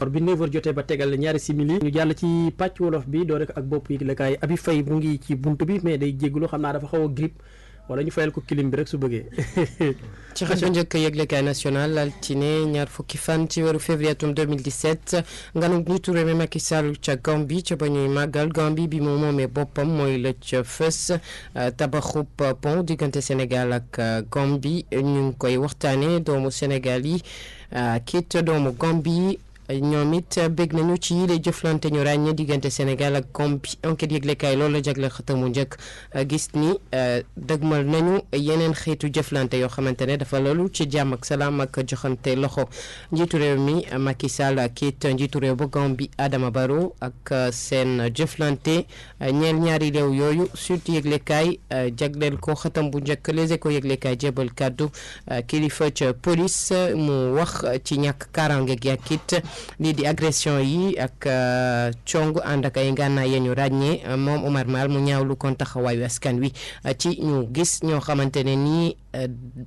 bi 9h jotee ba tegal ñaari simili ñu jàll ci pàcc wolof bi doo rek ak bopp yi la kaay Abi Faye mu ngi ci buntu bi mais day jégalu xam naa dafa xaw a grippe wala ñu fayal ko kilim bi rek su bëggee. ci xel bu njëkk yëglekaay national altine ñaar fukki fan ci weeru février atum 2017 nganu njiitu réew mi Macky Sall ca Gambie ca ba ñuy màggal Gambie bi mu moomee boppam mooy la ca fës tabaxub pont diggante Sénégal ak Gambie ñu ngi koy waxtaane doomu Sénégal yi kiit doomu Gambie ñoom it bég nañu ci yile jëflante ñu ràññee diggante Sénégal ak Gambie enquête yëglekaay loolu la jagle xëtamu njëkk gis ni dëgmal nañu yeneen xeetu jëflante yoo xamante ne dafa loolu ci jàmm ak salaam ak joxante loxo njiitu réew mi Macky Sall ak it njiitu réew bu Gambie Adama Barrow ak seen jëflante ñeel ñaari réew yooyu surtout yëglekaay jagleel ko xëtam bu njëkk Les Échos yëglekaay jébal kàddu kilifa ca police mu wax ci ñàkk kaaraange gi ak it lii di agression yi ak cong ànd ak ay ngànnaay ya ñu ràññee moom Oumar Mal mu ñaawlu kon taxawaayu askan wi ci ñu gis ñoo xamante ne nii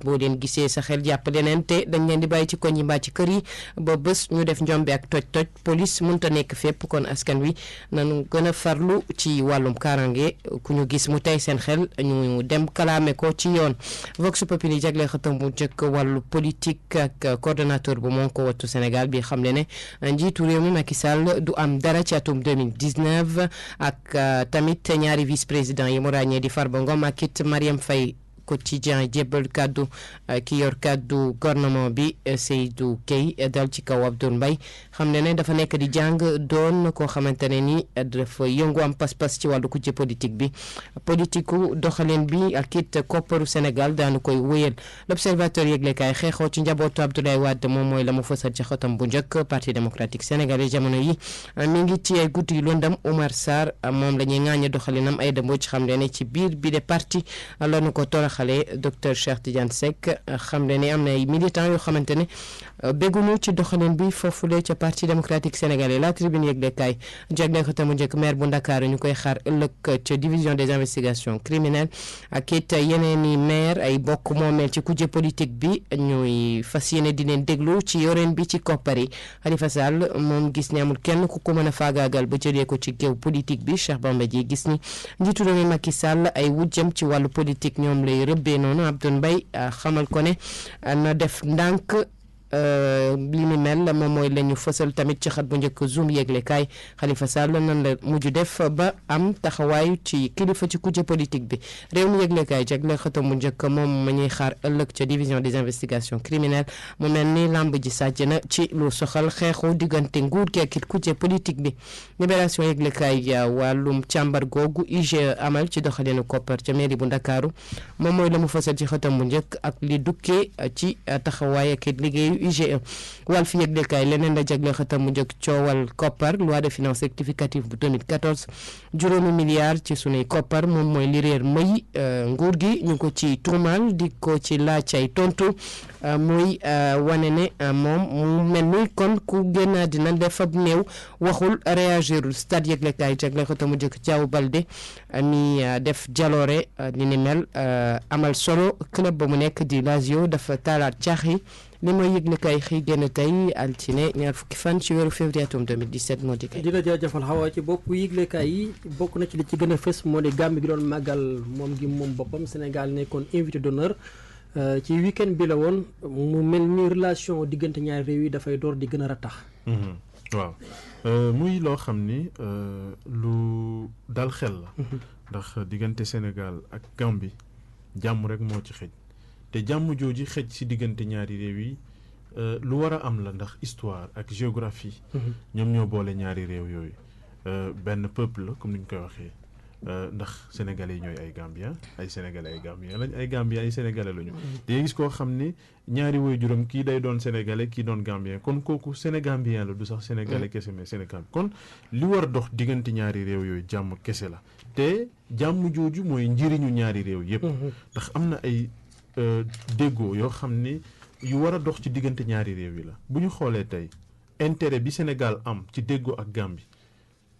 boo leen gisee sa xel jàpp leneen te dañ leen di bàyyi ci koñ yi mbaa ci kër yi ba bés ñu def njombe ak toj-toj police mënta nekk fépp kon askan wi nañu gën a farlu ci wàllum kaaraange ku ñu gis mu tey seen xel ñu dem kalaame ko ci yoon. Vox Populi jagle xëtam bu njëkk wàllu politique ak coordonnateur bu Manko Wattu Sénégal bi xam le ne njiitu réew mi Macky Sall du am dara ci atum 2019 ak tamit ñaari vice président yi mu ràññee di Farba Ngom ak it Marième Faye Quotidien jébbal kàddu ki yor kàddu gouvernement bi Seydou Gueye dal ci kaw Abdoul Mbaye xam ne dafa nekk di jàng doon koo xamante ne ni dafa yëngu am pas-pas ci wàllu kujje politique bi politiku doxalin bi ak it kopparu Sénégal daanu koy wéyal L'Observateur yëglekaay xeexoo ci njabootu Abdoulaye Wade moom mooy la mu fësal ci xëtam bu njëkk Parti démocratique sénégalais jamono yi mi ngi ci ay guddi yu lëndam Oumar Sarr moom la ñuy ŋaañe doxalinam ay dëmboo ci xam ne ci biir bi de parti lañu ko xale docteur Cheikh Tidiane Seck xam ne am na ay militants yoo xamante ne bégguñu ci doxalin bi foofule ca parti démocratique sénégalais La Tribune yëglekaay jagleel ko tamu njëkk maire bu Ndakaaru ñu koy xaar ëllëg ca division des investigations criminelles ak it yeneen i maire ay bokk moomeel ci kujje politique bi ñuy fas yéene di leen déglu ci yoreen bi ci koppar yi Khalifa Sall moom gis ni amul kenn ku ko mën a faagaagal ba jëlee ko ci géew politique bi Cheikh Bamba ji gis ni njiitu réew mi Macky Sall ay wujjam ci wàllu politique ñoom lay rëbbee noonu Abdoul Mbaye xamal ko ne na def ndànk li ni mel moom mooy la ñu fësal tamit ci xat bu njëkk zoom yëglekaay Khalifa Sall nan la mujj def ba am taxawaayu ci kilifa ci kujje politique bi réew mi yëglekaay jagle xatam bu njëkk moom ma ñuy xaar ëllëg ca division des investigations criminelles mu mel ni lamb ji sàjj na ci lu soxal xeexu diggante nguur gi ak it kujje politique bi Libération yëglekaay wàllum càmbar googu IGE amal ci doxalinu koppar ca mairie bu Ndakaaru moom mooy la mu fësal ci xatam bu njëkk ak li dukkee ci taxawaay ak it liggéeyu IGE Walf yëglekaay leneen la jagle xatam mu njëkk coowal koppar loi de finances rectificative bu 2014 juróomi milliards ci sunuy koppar moom mooy li réer may nguur gi ñu ko ci tuumaal di ko ci laaj ay tontu muy wane ne moom mu mel ni kon ku génn dina def ab néew waxul réagirul stade yëglekaay jagle xatam mu njëkk Diaw Balde mi def jaloore li ni mel amal solo club ba mu nekk di Lazio dafa taalaat caax yi li mooy yëglekaay xëy génn tey altine ñaar fukki fan ci weeru février atum 2017 moo di kay. dina jaajëfal xawa ci bopp yëglekaay yi bokk na ci li ci gën a fës moo di Gambie gi doon màggal moom gi moom boppam Sénégal nekkoon invité d'honneur ci week-end bi la woon mu mel ni relation diggante ñaari réew yi dafay door di gën a ratax. waaw muy loo xam ni lu dal xel la. ndax diggante Sénégal ak Gambie jàmm rek moo ci xëj. te jàmm jooji xëj ci diggante ñaari réew yi lu war a am la ndax histoire ak géographie ñoom ñoo boole ñaari réew yooyu benn peuple la comme ni ñu koy waxee ndax sénégalais yi ñooy ay Gambiens ay sénégalais ay Gambiens lañ ay Gambiens ay sénégalais lañu. te gis koo xam ni ñaari waajuram kii day doon sénégalais kii doon Gambien kon kooku sénégambien la du sax sénégalais kese mais Sénégal kon li war a dox diggante ñaari réew yooyu jàmm kese la te jàmm jooju mooy njëriñu ñaari réew yépp ndax am na ay déggoo yoo xam ni yu war a dox ci diggante ñaari réew yi la bu ñu xoolee tey intérêt bi Sénégal am ci déggoo ak Gambie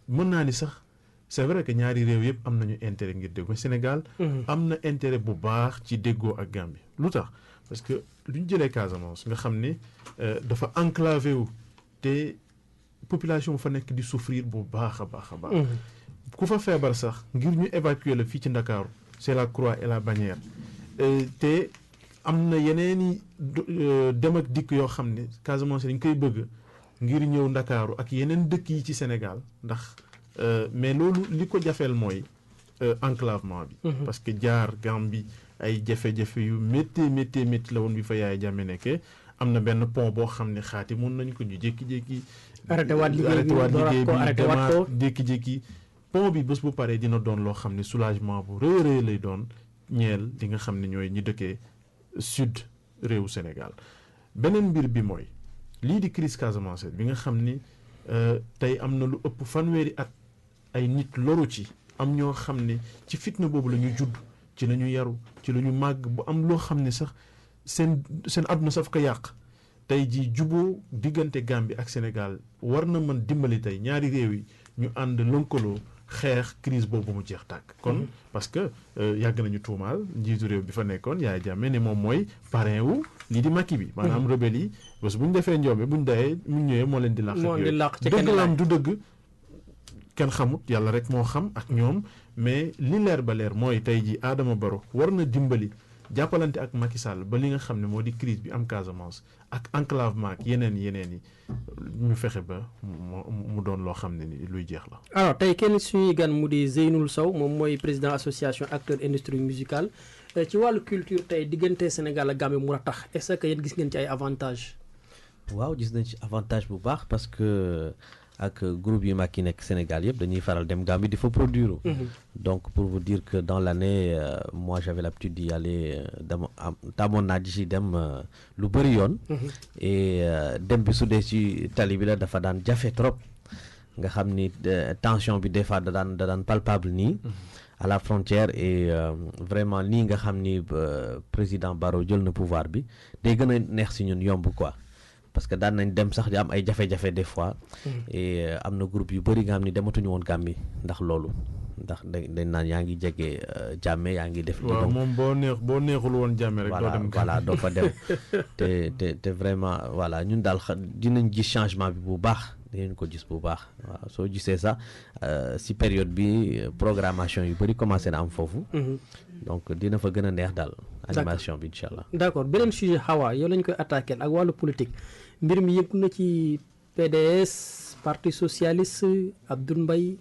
mën naa ni sax c'est vrai que ñaari réew yëpp am nañu intérêt ngir déggoo Sénégal am na intérêt bu baax ci déggoo ak Gambie lu tax parce que lu ñu jëlee Casamance nga xam ni dafa enclavé wu te population fa nekk di souffrir bu baax a baax a baax. ku fa feebar sax ngir ñu évacuer la fii ci Ndakaaru c'est la croix et la bannière te am na yeneeni dem ak dikk yoo xam ne Casamance dañ koy bëgg ngir ñëw Ndakaaru ak yeneen dëkk yi ci Sénégal ndax mais loolu li ko jafeel mooy enclavement bi. parce que jaar Gambie ay jafe-jafe yu métti la woon bi fa Yaya Jammeh nekkee am na benn pont boo xam ne xaati mun nañ ko ñu jékki-jékki. arrêté waat liggéey bi demaat jékki-jékki. pont bi bés bu paree dina doon loo xam ne soulagement bu rëy lay doon ñeel li nga xam ne ñooy ñi dëkkee sud réewu Sénégal beneen mbir bi mooy lii di crise Casamance bi nga xam ni tey am na lu ëpp fanweeri at ay nit loru ci am ñoo xam ne ci fitna boobu la ñu judd ci la ñu yaru ci la ñu màgg bu am loo xam ne sax seen àdduna saf ko yàq tey ji juboo diggante Gambie ak Sénégal war na mën dimbali tey ñaari réew yi ñu ànd lënkaloo xeex crise boobu mu jeex tàkk kon parce que yàgg nañu tuumaal njiitu réew bi fa nekkoon Yaya Jammeh ne moom mooy parrain wu lii di Macky bi maanaam rebelle yi parce que bu ñu defee njombe bu ñu dayee mu ñëwee moo leen di làq dëgg la am du dëgg kenn xamut yàlla rek moo xam ak ñoom mais li leer ba leer mooy tey ji Adama Barrow war na dimbali jàppalante ak Macky Sall ba li nga xam ne moo di crise bi am Casamance ak enclavement ak yeneen yi ñu fexe ba mu doon loo xam ne ni luy jeex la. alors tey kenn suñuy gan mu di Zeynoul Sow moom mooy président association acteur industrie musicale ci wàllu culture tey diggante Sénégal ak Gambie mu a tax est-ce que yéen gis ngeen ci ay avantages. waaw gis nañ ci avantage bu baax parce que ak groupe yi mag yi nekk Sénégal yëpp dañuy faral dem Gambie di fa produire. Donc pour vous dire que dans l'année moi j'avais l'habitude d'y aller tàmmoon naa di ci dem lu bëri yoon. Et dem bi su dee ci tali bi la dafa daan jafe trop nga xam ni tension bi des fois da daan palpable nii. À la frontière et vraiment nii nga xam ni président Barrow jël na pouvoir bi day gën a neex si ñun yomb quoi. Parce que daan nañ dem sax di am ay jafe-jafe des fois. Et am na groupe yu bëri nga xam ni dematuñu woon Gambie ndax loolu ndax dañ naan yaa ngi jege Jammeh yaa ngi def. waaw moom boo neexul woon Jammeh rek. doo dem voilà doo fa dem te vraiment voilà ñun daal dinañ gis changement bi bu baax dinañ ko gis bu baax waaw soo gisee sax si période bi programmation yu bëri commencé na am foofu. Donc dina fa gën a neex daal. animation bi incha allah. d'accord beneen sujet Hawa yow lañ koy attaqué ak wàllu politique mbir mi yëpp na ci PDS parti socialiste Abdoul Mbaye.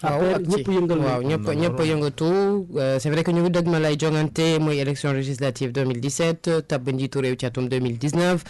waaw ñëpp yëngal waaw ñëpp yëngatu c'est vrai que ñu ngi dëgg ma lay jongante mooy élection législative 2017 tabb njiitu réew ci atum 2019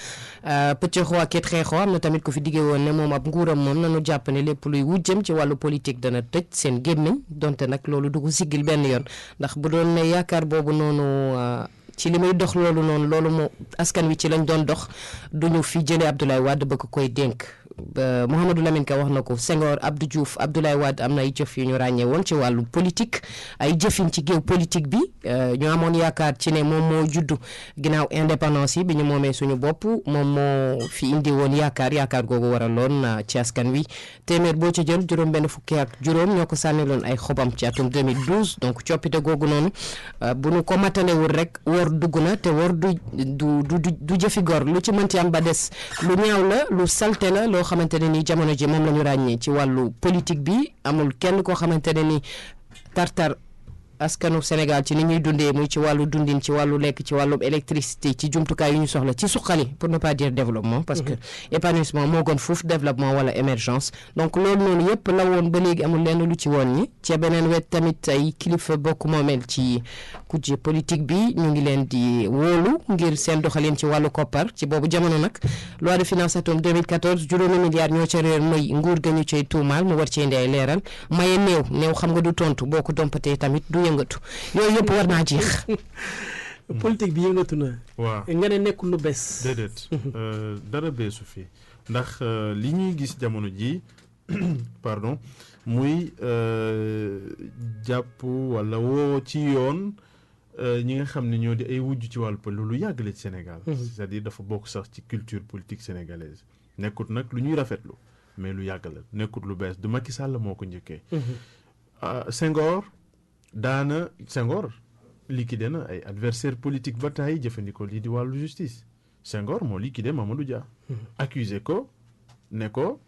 pëccëxoo ak xeexoo am na tamit ku fi diggee woon ne moom ab nguuram moom nanu jàpp ne lépp luy wujjëm ci wàllu politique dana tëj seen gémmiñ donte nag loolu du ko siggil benn yoon ndax bu doon ne yaakaar boobu noonu ci li may dox loolu noonu loolu moo askan wi ci lañ doon dox duñu fi jëlee Abdoulaye Wade ba ko koy dénk Mouhamadou Lamine Ka wax na ko Senghor Abdou Diouf Abdoulaye Wade am na ay jëf yu ñu ràññee woon ci wàllu politique ay jëfin ci géew politique bi ñu amoon yaakaar ci ne moom moo juddu ginnaaw indépendance yi bi ñu moomee suñu bopp moom moo fi indi woon yaakaar googu waraloon ci askan wi téeméer boo ci jël juróom benn fukki ak juróom ñoo ko sànniloon ay xobam ci atum 2012 donc coppite googu noonu bu ñu ko matalewul rek wor dugg na te wor du jëfi gor lu ci mënti am ba des lu ñaaw la lu salte la loo xamante ne ni jamono ji moom la ñu ràññee ci wàllu politique bi amul kenn koo xamante ne ni tartar askanu Sénégal ci ni ñuy dundee muy ci wàllu dundin ci wàllu lekk ci wàllu électricité ci jumtukaay yu ñu soxla ci suqali pour ne pas dire développement parce que épanouissement moo gën fuuf développement wala émergence donc loolu noonu yëpp la woon ba léegi amul lenn lu ci woon ñi ci beneen wet tamit ay kilifa bokk moomeel ci kujje politique bi ñu ngi leen di wóolu ngir seen doxalin ci wàllu koppar ci boobu jamono nag loi de finance atum 2014 juróomi milliards ñoo ca réer may nguur ga ñu cay tuumaal mu war cee ndey leeral maye néew xam nga du tontu boo ko dompatee tamit du yëngatu yooyu yëpp war naa jeex. politique bi yëngatu na. waaw nga ne nekkul lu bees. déedéet dara beesu fi ndax li ñuy gis jamono ji pardon muy jàpp wala woo ci yoon ñi nga xam ne ñoo di ay wujj ci wàllu lu yàgg la ci Sénégal. c'est-à-dire dafa bokk sax ci culture politique sénégalaise nekkut nag lu ñuy rafetlu mais lu yàgg la nekkut lu bees du Macky Sall moo ko njëkkee. Senghor liquidé na ay adversaire politique ba tey jëfandikoo lii di wàllu justice Senghor moo liquidé Mamadou Dia. accusé ko ne ko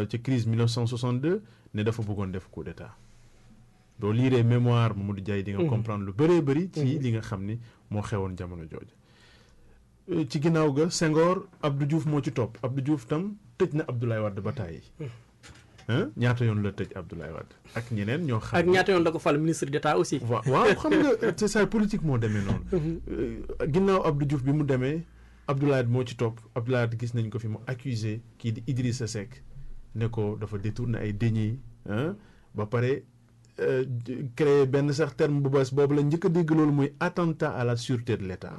ci crise 1962 ne dafa bëggoon def coup d'état doo liiree mémoire Mamadou Diaye di nga comprendre lu bëree bëri ci li nga xam ni moo xewoon jamono jooju. ci ginnaaw ga Senghor Abdou Diouf moo ci topp Abdou Diouf tam tëj na Abdoulaye Wade ba tàyyi ñaata yoon la tëj Abdoulaye Wade ak ñeneen ñoo xam. ak ñaata yoon la ko fal ministre d'État aussi. waaw xam nga c'est ça politique moo demee noonu. ginnaaw Abdou Diouf bi mu demee Abdoulaye Wade moo ci topp Abdoulaye Wade gis nañ ko fi mu accusé kii di Idrissa Seck ne ko dafa détourné ay deniers ba pare créé benn sax terme bu bees boobu la njëkk a dégg loolu muy attentat à la sûreté de l'État.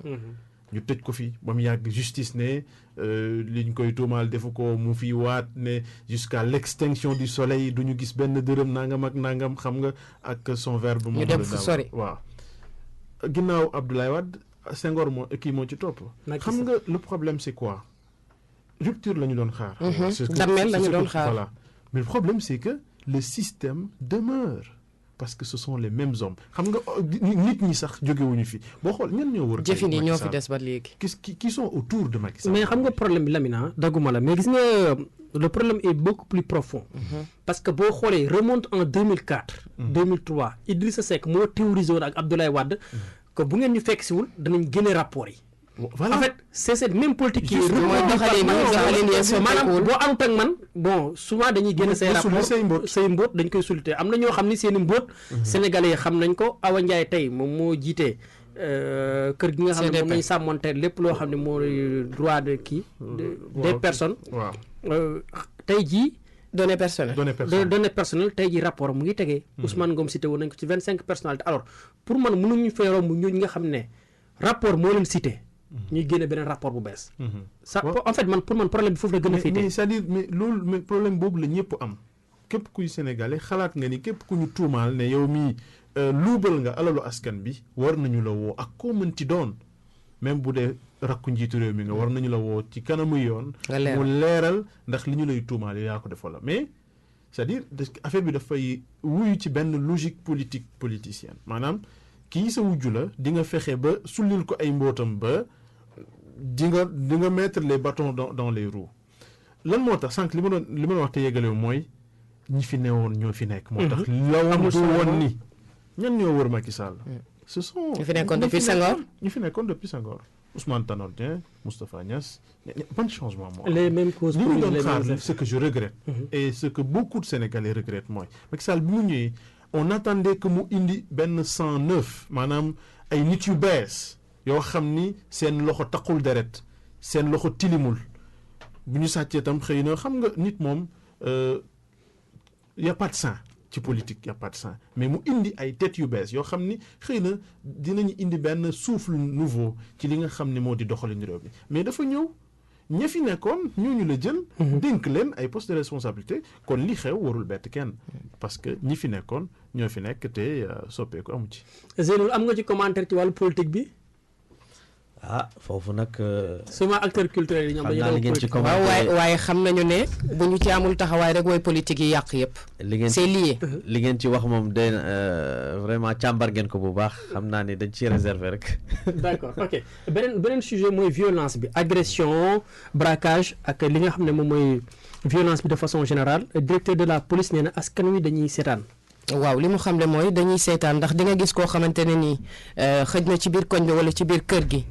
ñu tëj ko fi ba mu yàgg justice ne liñ koy tuumaal defu ko mu fi waat ne jusqu'à l'extinction du soleil du ñu gis benn dërëm nangam ak nangam xam nga ak son verbe. ñu dem fu sori waaw. ginnaaw Abdoulaye Wade Senghor moo kii moo ci topp. xam nga le problème c'est quoi rupture la ñu doon xaar. dammel la ñu doon xaar voilà mais le problème c'est que le système demeure. parce que ce sont les mêmes hommes xam nga nit ñi sax jógewuñu fi boo xool ñan ñoo wër. jëfin yi ñoo fi des ba léegi. qui sont autour de Macky Sall. mais xam nga problème bi Lamina dagguma la mais gis nga le problème est beaucoup plus profond. parce que boo xoolee remonte en 2004. 2003 Idrissa Seck moo théorisé woon ak Abdoulaye Wade. que bu ngeen ñu fekk siwul danañ génne rapport yi. voilà en fait c'est cette même politique qui maanaam boo amut ak man bon souvent dañuy génn say rapport say mbóot dañ koy sulté am na ñoo xam ni seen i mbóot sénégalais yi xam nañ ko Awa Ndiaye tey moom moo jiitee kër gi nga xam ne moom nañ sàmmonte lépp loo xam ne mooy droit de kii des personnes tey jii données personnelles tey jii rapport mu ngi tegee Ousmane Ngom cité woon nañ ko ci 25 personnalités alors pour man mënuñu fee romb ñooñu nga xam ne rapport moo leen cité ñuy génne beneen rapport bu bees. ça en fait pour man problème bi foofu la gën a féetee. mais c'est-à-dire mais problème boobu la ñëpp am képp kuy sénégalais xalaat nga ni képp ku ñu tuumaal ne yow mii luubal nga alalu askan bi war nañu la woo ak koo mënti doon même bu dee rakku njiitu réew mi nga war nañu la woo ci kanamu yoon. mu leeral ndax li ñu lay tuumaal yaa ko def wala mais c'est-à-dire affaire bi dafay wuyu ci benn logique politique politicienne maanaam kii sa wujju la di nga fexe ba sullil ko ay mbootam ba. di nga mettre les bâtons dans les roues lan moo tax sànq li ma doon wax te yegale mooy ñi fi newoon ñoo fi nekk. moo tax lawoon du woon ni ñan ñoo wër Macky Sall. ce sont ñu fi nekkoon depuis Senghor. ñu fi nekkoon depuis Senghor Ousmane Tanor Dieng Moustapha Niasse ban changement moo les mêmes causes li ñu doon xaar ce que je regrette. et ce que beaucoup de Sénégalais regrettent mooy Macky Sall bi mu ñëwee on attendait que mu indi benn 109 maanaam ay nit yu bees. yoo xam ni seen loxo taqul deret seen loxo tilimul bu ñu sàccee tam xëy na xam nga nit moom y a pas de saint ci politique y a pas de saint mais mu indi ay têtes yu bees yoo xam ni xëy na dinañu indi benn souffle nouveau ci li nga xam ni moo di doxalin réew mi mais dafa ñëw ña fi nekkoon ñooñu la jël. dénk leen ay postes de responsabilité kon li xew warul bett kenn parce que ñi fi nekkoon ñoo fi nekk te soppeeku amu ci. Zeynoul am nga ci commentaire ci wàllu politique bi. foofu nag. souvent acteurs culturels yi ñoom dañuy daw politique. waaw waaye xam nañu ne bu ñu ci amul taxawaay rek mooy politique yi yàq yëpp. c'est lié. li ngeen ci wax moom de vraiment càmbar ngeen ko bu baax xam naa ne dañ ciy réserver rek. d'accord ok beneen sujet mooy violence bi agression braquage ak li nga xam ne moom mooy violence bi de façon générale directeur de la police nee na askan wi dañuy seetaan. waaw li mu xam ne mooy dañuy seetaan ndax di nga gis koo xamante ne nii xëj na ci biir koñ bi wala ci biir kër gi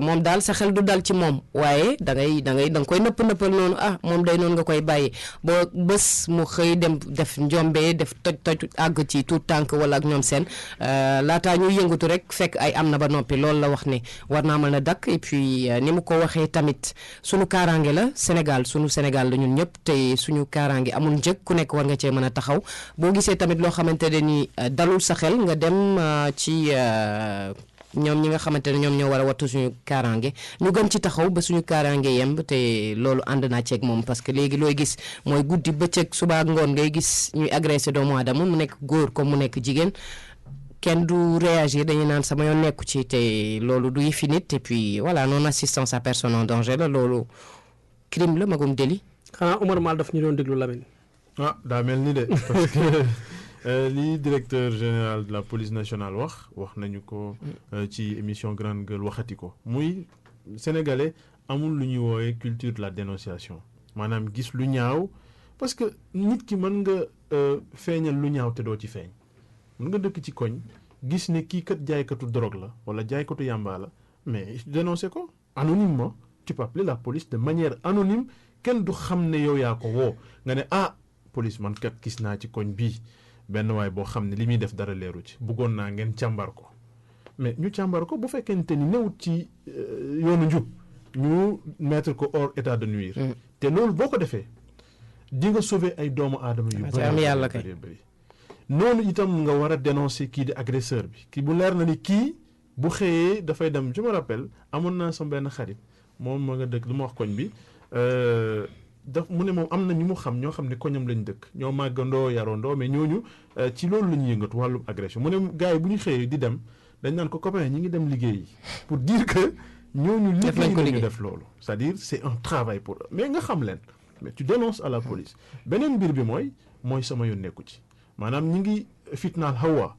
moom daal sa xel du dal ci moom waaye da nga koy nëppal noonu moom day noonu nga koy bàyyi boo bés mu xëy dem def njombe def toj àgg ci tout tànk wala ak ñoom seen laataa ñuy yëngatu rek fekk ay am na ba noppi loolu la wax ne war naa mën a dakk et puis ni mu ko waxee tamit suñu kaaraange la suñu Sénégal la ñun ñëpp te suñu kaaraange amul njëg ku nekk war nga cee mën a taxaw boo gisee tamit loo xamante ne ni dalul sa xel nga dem ci ñoom ñi nga xamante ne ñoom ñoo war a wattu suñu kaaraange ñu gën ci taxaw ba suñu kaaraange yemb te loolu ànd naa ceeg moom parce que léegi looy gis mooy guddi bëccëg suba ak ngoon ngay gis ñuy agressé doomu aadama mu nekk góor comme mu nekk jigéen kenn du réagir dañuy naan sama yoon nekku ci te loolu du yëfi nit et puis voilà non assistance à personne en danger la loolu crime la magum délit. xanaa Oumar Mal daf ñu doon déglu Lamine. daa mel ni de parce que li directeur général de la police nationale wax nañu ko ci émission Grande Gueule waxati ko muy sénégalais amul lu ñuy woowee culture de la dénonciation maanaam gis lu ñaaw parce que nit ki mën nga feeñal lu ñaaw te doo ci feeñ mën nga dëkk ci koñ gis ne kii kat jaaykatu drogue la wala jaaykatu yàmbaa la mais dénoncé ko anonymement tu peux appeler la police de manière anonyme kenn du xam ne yow yaa ko woo nga ne police man kat gis naa ci koñ bii benn waay boo xam ne li muy def dara leeru ci bëggoon naa ngeen càmbar ko mais ñu càmbar ko bu fekkente ni newut ci yoonu njub ñu mettre ko hors état de nuire te loolu boo ko defee di nga sauver ay doomu aadama yu bëri noonu itam nga war a dénoncer kii di agresseur bi kii bu leer na ni kii bu xëyee dafay dem je me rappelle amoon naa sama benn xarit moom ma nga dëkk lu ma wax koñ bi mu ne moom am na ñu mu xam ñoo xam ne koñam lañ dëkk ñoo màggandoo yarandoo mais ñooñu ci loolu la ñuy yëngatu wàllum agression mu ne gars yi bu ñu xëyee di dem dañ naan ko copain ñi ngi dem liggéey pour dire que ñooñu liggéey nañu def loolu c'est-à-dire c'est un travail pour eux mais nga xam leen mais tu dénonces à la police beneen mbir bi mooy sama yoon nekku ci maanaam ñi ngi fitnaal Hawa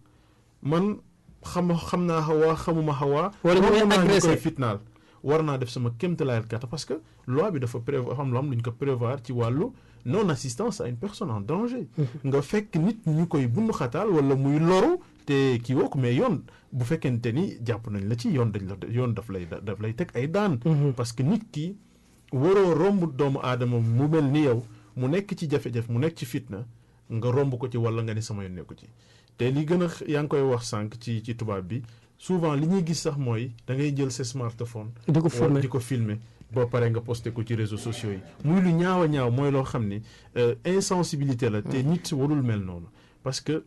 man xam naa Hawa xamuma Hawa wala ñu agressé fitnaal war naa def sama kéemtalaayal kàttan parce que loi bi dafa prévoir xam lu am lu ñu ko prévoir ci wàllu non assistance à une personne en danger nga fekk nit ñu koy bundu xataal wala muy loru te kii woo ko mais yoon bu fekkente ni jàpp nañ la ci yoon daf lay teg ay daan parce que nit ki waroo romb doomu aadama mu mel ni yow mu nekk ci jafe-jafe mu nekk ci fitna nga romb ko ci wala nga ni sama yoon nekku ci te li gën a yaa ngi koy wax sànq ci tubaab bi souvent li ñuy gis sax mooy da ngay jël sa smartphone di ko filmer boo paree nga posté ko ci réseaux sociaux yi muy lu ñaaw a ñaaw mooy loo xam ni insensibilité la te nit warul mel noonu parce que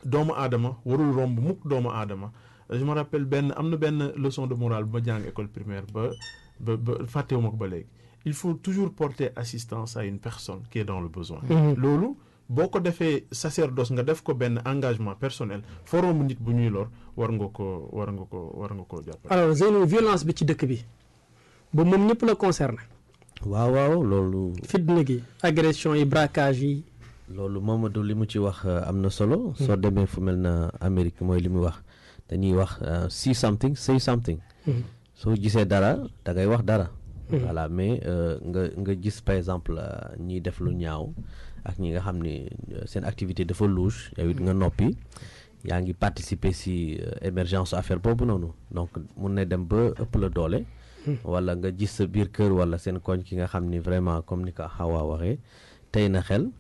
doomu aadama warul romb mukk doomu aadama je me rappelle am na benn leçon de morale bu ma jàng école primaire ba fàttewuma ko ba léegi il faut toujours porter assistance à une personne qui est dans le besoin loolu boo ko defee sacerdoce nga def ko benn engagement personnel foo romb nit bu ñuy lor war nga ko jàppale. alors Zeynou violence bi ci dëkk bi ba moom ñëpp la concerné. waaw loolu. fitna gi agression yi braquage yi. loolu Mamadou li mu ci wax am na solo. soo demee fu mel na Amérique mooy li muy wax dañuy wax see something say something. soo gisee dara da ngay wax dara. voilà mais nga gis par exemple ñiy def lu ñaaw. ak ñi nga xam ne seen activité dafa louche yow it nga noppi yaa ngi participer si émergence affaire boobu noonu donc mun na dem ba ëpp la doole wala nga gis sa biir kër wala seen koñ ki nga xam ni vraiment comme ni ko Hawa waxee tey na xel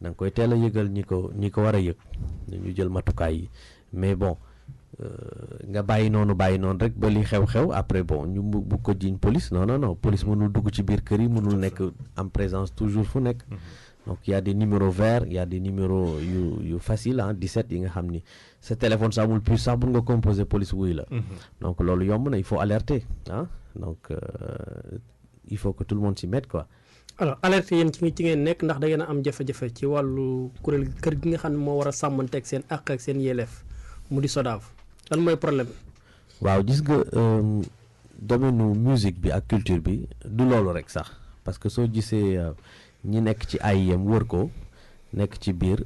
da nga koy teel a yëgal ñi ko war a yëg ñu jël matukaay yi mais bon nga bàyyi noonu rek ba li xew-xew après bon ñu bu ko jiiñ police non police mënul dugg ci biir kër yi mënul nekk en présence toujours fu nekk donc il y a des numéros verts il y a des numéros yu facile 17 yi nga xam ni sa téléphone sa amul plus sax bu nga composer police wuy la donc loolu yomb na il faut alerter donc il faut que tout le monde s'y mette quoi. alors alerte yéen ci ngeen nekk ndax da ngeen a am jafe-jafe ci wàllu kuréel kër gi nga xam ne moo war a sàmmanteeg seen àq ak seen yelleef mu di SODAV lan mooy problème waaw gis nga domaine musique bi ak culture bi du loolu rek sax parce que soo gisee ñi nekk ci AIM wër ko nekk ci biir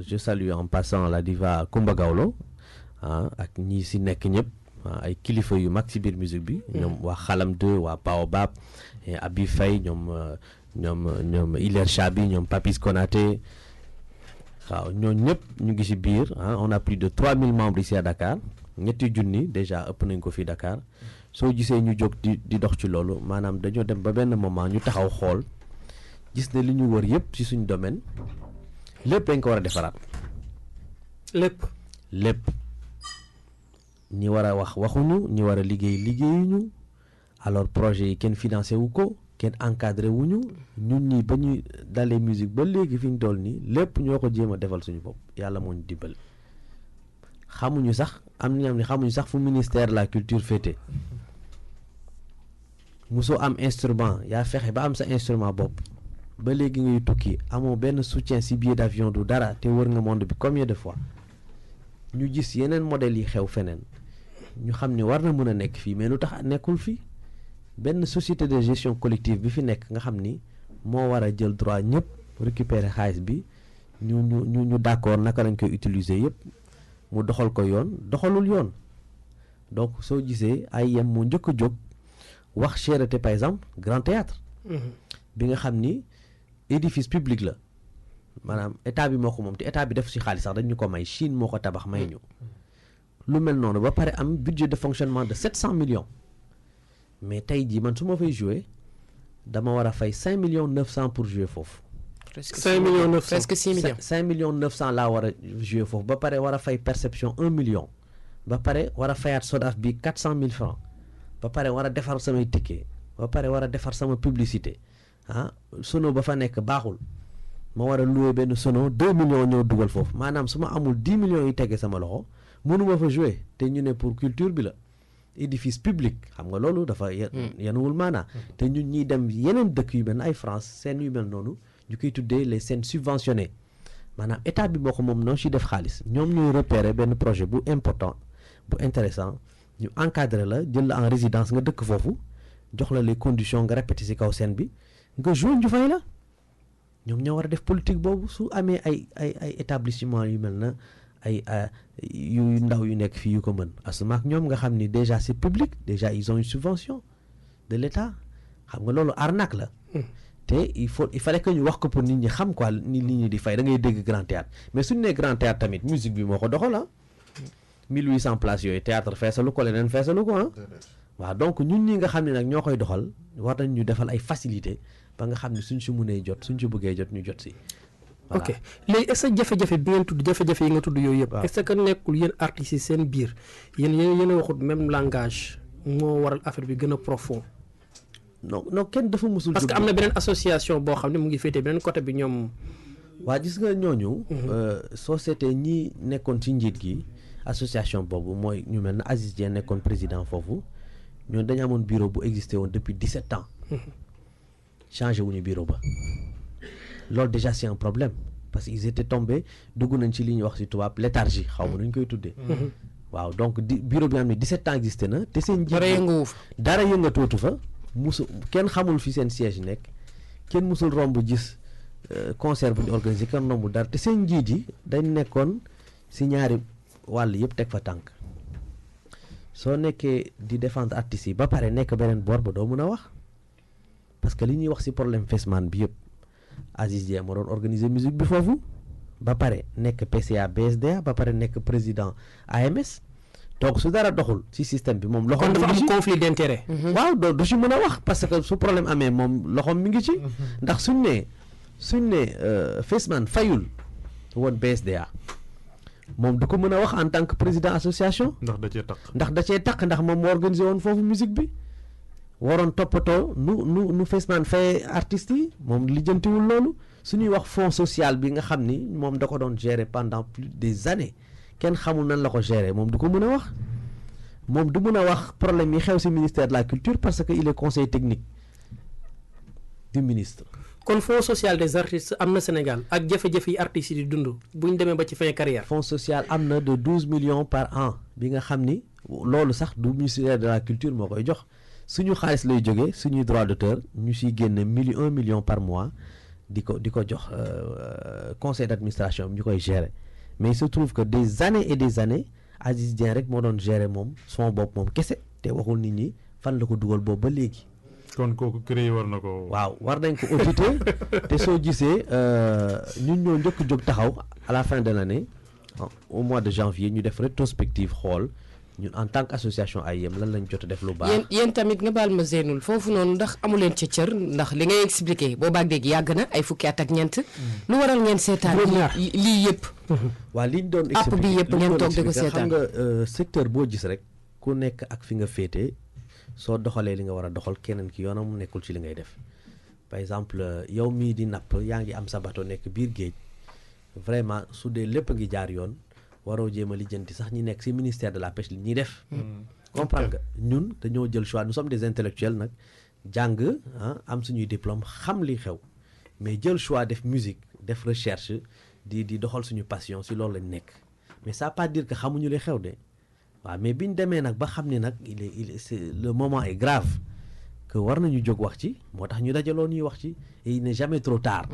je salue en passant la diva Kumba Gawlo ak ñi si nekk ñëpp ay kilifa yu mag ci biir musique bi ñoom waa Xalam 2 waa Baobab Abi Faye ñoom Hilaire Chabi ñoom Papis Konaté waaw ñooñu ñëpp ñu ngi ci biir on a plus de 3000 membres ici à Dakar ñetti junni déjà ëpp nañ ko fii Dakar soo gisee ñu jóg di dox ci loolu maanaam dañoo dem ba benn moment ñu taxaw xool gis ne li ñu wër yëpp ci suñ domaine lépp dañ ko war a defaraat lépp ñi war a wax waxuñu ñi war a liggéeyuñu alors projet yi kenn financé wu ko kenn encadré wuñu ñun ñi ba ñu dalee musique ba léegi fi ñu toll nii lépp ñoo ko jéem a defal suñu bopp yàlla moo ñu dimbali xamuñu sax am na ñam ni xamuñu sax fu ministère de la culture féete musoo am instrument yaa fexe ba am sa instrument bopp ba léegi ngay tukki amoo benn soutien si billet d'avion du dara te wër nga monde bi combien de fois ñu gis yeneen modèles yi xew feneen ñu xam ni war na mën a nekk fii mais lu tax nekkul fii benn société de gestion collective bi fi nekk nga xam ni moo war a jël droit ñëpp récupérer xaalis bi ñu d'accord naka lañ koy utiliser yëpp mu doxal ko yoon doxalul yoon donc soo gisee AIM moo njëkk a jóg wax cherté par exemple Grand Théâtre bi nga xam ni édifice public la maanaam état bi moo ko moom te état bi def ci xaalis sax dañ ñu ko may Chine moo ko tabax may ñu lu mel noonu ba pare am budget de fonctionnement de 700 millions mais tey jii man su ma fay jouer dama war a fay 5 millions 900 pour jouer foofu. presque 5 millions 900 presque 6 millions. 5 millions 900 laa war a jouer foofu ba pare war a fay perception 1 million ba pare war a fayaat SODAV bi 400 000 francs ba pare war a defar samay ticket ba pare war a defar sama publicité ah sono ba fa nekk baaxul ma war a louer benn sono 2 millions ñëw dugal foofu maanaam su ma amul 10 millions yi tege sama loxo mënuma fa jouer te ñu ne pour culture bi la édifice public xam nga loolu dafa yanuwul maanaa te ñun ñiy dem yeneen dëkk yu mel ay France scène yu mel noonu ñu koy tuddee les scènes subventionnées maanaam état bi moo ko moom noonu si def xaalis ñoom ñuy repérer benn projet bu important bu intéressant ñu encadré la jël la en résidence nga dëkk foofu jox la les conditions nga répété si kaw scène bi nga joué ñu fay la ñoom ñoo war a def politique boobu su amee ay établissement yu mel na ay yu ndaw yu nekk fii yu ko mën asumaak ñoom nga xam ni déjà c'est public déjà ils ont une subvention de l'État xam nga loolu arnaque la te il fallait que ñu wax ko pour nit ñi xam quoi ni nit ñi di fay da ngay dégg grand théâtre mais suñu nee grand théâtre tamit musique bi moo ko doxal ah 1800 places yooyu théâtre feesalu ko leneen feesalu ko ah waaw donc ñun ñi nga xam ne nag ñoo koy doxal war nañ ñu defal ay facilité ba nga xam ne suñ si mënee jot suñ si bëggee jot ñu jot si voilà. ok léegi est-ce que jafe-jafe bi ngeen tudd jafe-jafe yi nga tudd yooyu yëpp est-ce que nekkul yéen artistes yi seen biir yéen a waxut même langage moo waral affaire bi gën a profond non kenn dafa musul parce que am na beneen association boo xam ne mu ngi féetee beneen côté bi ñoom waa gis nga ñooñu société ñi nekkoon ci njiit gi association boobu mooy ñu mel na Aziz Dieng nekkoon président foofu ñoom dañu amoon bureau bu existé woon depuis 17 ans changé wuñu bureau ba loolu déjà c'est un problème parce que ils étaient tombés dugg nañ ci li ñuy wax ci tubaab léthargie xaw ma nu ñu koy tuddee waaw donc bureau bi nga xam ne 17 ans existé na te seen njiit dara yëngatootu fa musu kenn xamul fi seen siège nekk kenn musul romb gis concert bu ñu organisé kenn romb dara te seen njiit yi dañ nekkoon ci ñaari wàll yëpp teg fa tànk soo nekkee di défendre artistes yi ba pare nekk beneen boor ba doo mën a wax parce que li ñuy wax ci problème Fesman bi yëpp Aziz Dieng moo doon organiser musique bi foofu ba pare nekk PCA BSDA ba pare nekk président AMS donc su dara doxul ci système bi moom loxoom kon dafa am conflit d'intérêt waaw du ci mën a wax parce que su problème amee moom loxoom mi ngi ci ndax suñ ne Fesman fayul woon BSDA moom du ko mën a wax en tant que président association ndax da cee taq ndax moom moo organisé woon foofu musique bi waroon toppatoo nu Fesman fay artistes yi moom lijjantiwul loolu suñuy wax fonds social bi nga xam ni moom da ko doon gérer pendant plus des années kenn xamul nan la ko gérer moom du ko mën a wax moom du mën a wax problème yi xew ci ministère de la culture parce que il est conseiller technique du ministre. kon fonds social des artistes am na Sénégal ak jafe-jafe yi artistes yi di dund bu ñu demee ba ci fin carrière. fonds social am na de 12 millions par an bi nga xam ni loolu sax du ministère de la culture moo koy jox suñu xaalis lay jógee suñuy droit d'auteur ñu siy génne 1 million par mois di ko jox conseil d'administration bi ñu koy gérer mais il se trouve que des années et des années Aziz Dieng rek moo doon gérer moom son bopp moom kese te waxul nit ñi fan la ko dugal boobu ba léegi. kon kooku créé war na ko. waaw war nañ ko auditer te soo gisee ñun ñoo njëkk jóg taxaw à la fin de l'année au mois de janvier ñu def rétrospective xool ñun en tant qu'association AIM lan lañ jot a def lu baax. yéen tamit nga baal ma Zeynul foofu noonu ndax amu leen ca cër ndax li ngay expliqué boobaag léegi yàgg na ay fukki at ak ñeent. lu waral ngeen seetaan lii yëpp. waaw liñ doon expliqué app bi yëpp ngeen toog di ko seetaan xam nga secteur boo gis rek ku nekk ak fi nga féete soo doxalee li nga war a doxal keneen ki yoonam nekkul ci li ngay def par exemple yow mii di napp yaa ngi am sa bateau nekk biir géej vraiment su dee lépp a ngi jaar yoon waroo jéem a lijjanti sax ñi nekk ci ministère de la pêche li ñuy def. comprendre nga ñun dañoo jël choix nous sommes des intellectuels nag jàng am suñuy diplôme xam li xew mais jël choix def musique def recherche di doxal suñu passion ci loolu lañ nekk mais ça pas dire que xamuñu li xew de. waaw mais bi ñu demee nag ba xam ne nag c'est le moment est grave que war nañu jóg wax ci moo tax ñu dajaloo ñuy wax ci et il n'est jamais trop tard.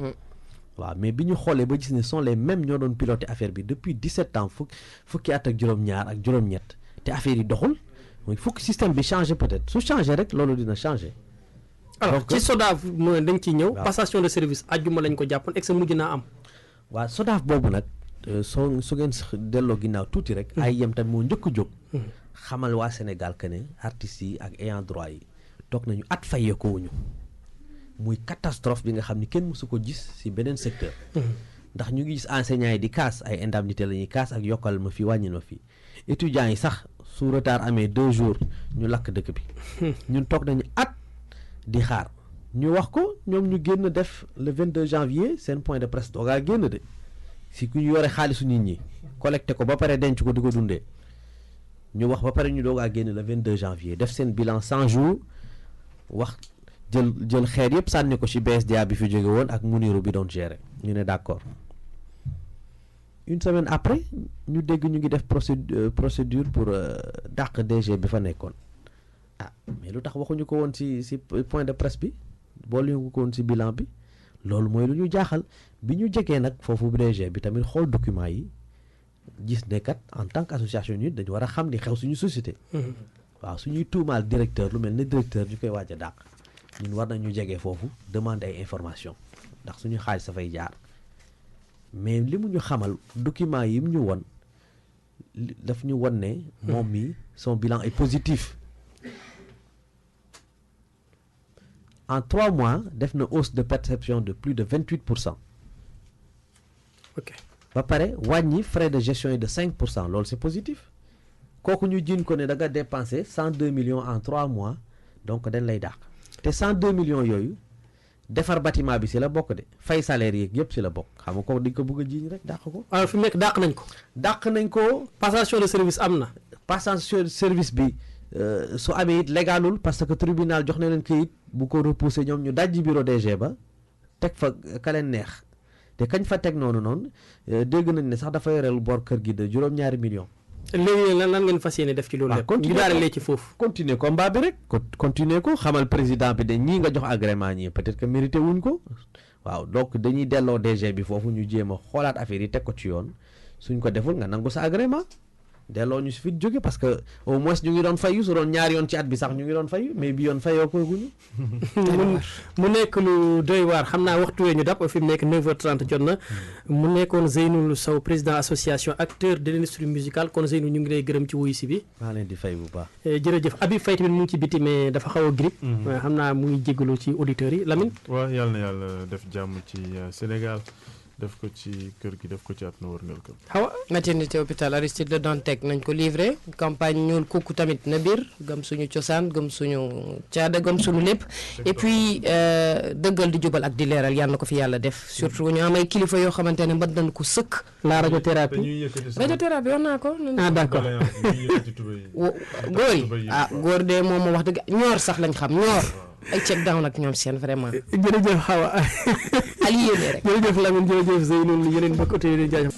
waaw mais bi ñu xoolee ba gis ne sont les mêmes ñoo doon piloter affaire bi depuis 17 ans fukki at ak juróom-ñaar ak juróom-ñett te affaire yi doxul mooy fukki système bi changé peut-être su changé rek loolu dina changé. alors ci SODAV dañ ciy ñëw. passation de service àjjuma lañ ko jàppoon ex mujj naa am. waaw SODAV boobu nag su ngeen delloo ginnaaw tuuti rek. ay yem tamit moo njëkk a jóg. xamal waa Sénégal que ne artistes yi ak ayants droit yi toog nañu at fayeeku wuñu muy catastrophe bi nga xam ni kenn mësu ko gis ci beneen secteur. ndax ñu ngi gis enseignants yi di kaas ay indemnité la ñuy kaas ak yokkal ma fi wàññil ma fi étudiants yi sax su retard amee 2 jours ñu lakk dëkk bi ñun toog nañu at di xaar ñu wax ko ñoom ñu génn def le 22 janvier seen point de presse doogaa génn de si ku ñu yore xaalisu nit ñi collecté ko ba pare denc ko di ko dundee ñu wax ba pare ñu doogaa génn le 22 janvier def seen bilan 100 jours wax jël xeer yëpp sànni ko ci BSDA bi fi jóge woon ak Muniru bi doon gérer ñu ne d'accord une semaine après ñu dégg ñu ngi def procédure pour dàq DG bi fa nekkoon mais lu tax waxuñu ko woon ci point de presse bi boole ñu ko woon ci bilan bi loolu mooy lu ñu jaaxal bi ñu jegee nag foofu DG bi tamit xool document yi gis ne kat en tant qu'association nit dañu war a xam ni xew suñu société. waaw suñuy tuumaal directeur lu mel ne directeur ñu koy waaj a dàq ñun war nañu jege foofu demander ay information ndax suñu xaalis dafay jaar mais li mu ñu xamal document yi mu ñu won daf ñu won ne moom mi son bilan est positif en 3 mois def na hausse de perception de plus de 28%. ok ba pare wàññi frais de gestion yi de 5%. loolu c'est positif kooku ñu jiin ko ne da nga dépensé 102 millions en 3 mois donc dañ lay dàq te 102 millions yooyu defar bâtiment bi si la bokk de fay salaire yeeg yëpp si la bokk xam nga ko dañ ko bëgg a jiiñ rek dàq ko. alors fi mu nekk dàq nañ ko. dàq nañ ko. passation de service am na. passation de service bi su amee it légalul parce que tribunal jox na leen këyit bu ko repoussé ñoom ñu dajji bureau DG ba teg fa ka leen neex te kañ fa teg noonu dégg nañ ne sax dafa yoreel bor kër gi de juróom-ñaari millions. léegi lan ngeen fas yéene def ci loolu lépp. ñu daal lee ci foofu. continuer combat bi rek. continuer ko xamal président bi de ñii nga jox agrément ñii peut-être que mérité wuñ ko waaw donc dañuy delloo DG bi foofu ñu jéem a xoolaat affaire yi teg ko ci yoon suñ ko deful nga nangu sa agrément delloo ñu si fit jóge parce que au moins ñu ngi doon fayu su doon ñaari yoon ci at bi sax ñu ngi doon fayu mais bi yoon fayoo ko guñu. mu nekk lu doy waar xam naa waxtu wee ñu dab fi mu nekk 9h30 jot na mu nekkoon Zeynoul Sow président association acteur de l'industrie musicale kon Zeynoul ñu ngi lay gërëm ci wuyu si bi. maa leen di fay bu baax. jërëjëf Habib Faye tamit mu ngi ci biti mais dafa xaw a grippe. xam naa mu ngi jégalu ci auditeurs yi Lamine. waaw yàlla na yàlla def jàmm ci Sénégal. def ko ci kër gi def ko ci àdduna wërngal kër. xaw maternité hôpital Aristide Le Dantec nañ ko livré campagne ñuul kooku tamit na biir gëm suñu cosaan gëm suñu caada gëm suñu lépp et puis dëggal di jubal ak di leeral yàlla na ko fi yàlla def surtout ñu am ay kilifa yoo xamante ne mën nañ ko sëkk. la radiothérapie radiothérapie wax naa ko. d'accord góor yi góor de moom wax dëgg ñoor sax lañ xam ñoor. ay check down ak ñoom seen vraiment. jërëjëf Xawa. Aliou rek jërëjëf Lamine jërëjëf Zeynoul yeneen mbokk yi di jaajëf.